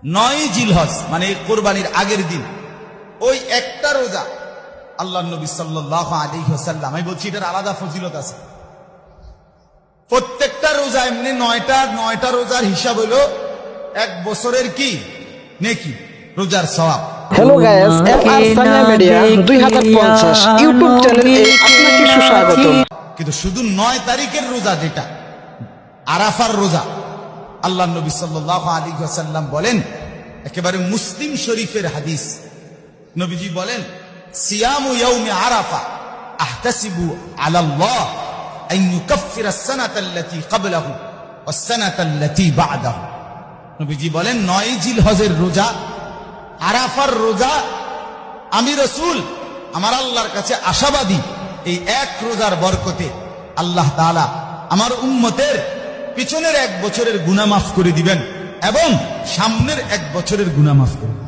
9 জিলহজ মানে কোরবানির আগের দিন ওই একটা রোজা আল্লাহর নবী সাল্লাল্লাহু আলাইহি ওয়াসাল্লাম, আমি বলছি এটার আলাদা ফজিলত আছে। প্রত্যেকটা রোজা এমনি 9টা রোজার হিসাব হলো 1 বছরের কি নেকি, রোজার সওয়াব। Hello guys, FR Sania media 2050 YouTube চ্যানেলে আপনাকে সুস্বাগত। কিন্তু শুধু 9 তারিখের রোজা যেটা আরাফার রোজা, আল্লাহর নবী সাল্লাল্লাহু আলাইহি ওয়াসাল্লাম বলেন, একেবারে মুসলিম শরীফের হাদিস, নবীজি বলেন, সিয়ামু ইয়াউমি আরাফা আহতাসিবু আলাল্লাহ আন ইউকাফিরা আস-সানাতা আল্লাতী ক্বাবলাহু ওয়াস-সানাতা আল্লাতী বা'দাহু। নবীজি বলেন 9 জিলহজের রোজা, আরাফার রোজা, আমি রাসূল আমার আল্লাহর কাছে আশাবাদী এই এক রোজার বরকতে আল্লাহ তাআলা আমার উম্মতের পিছনের 1 বছরের গুনাহ মাফ করে দিবেন এবং সামনের 1 বছরের গুনাহ মাফ করে দিবেন।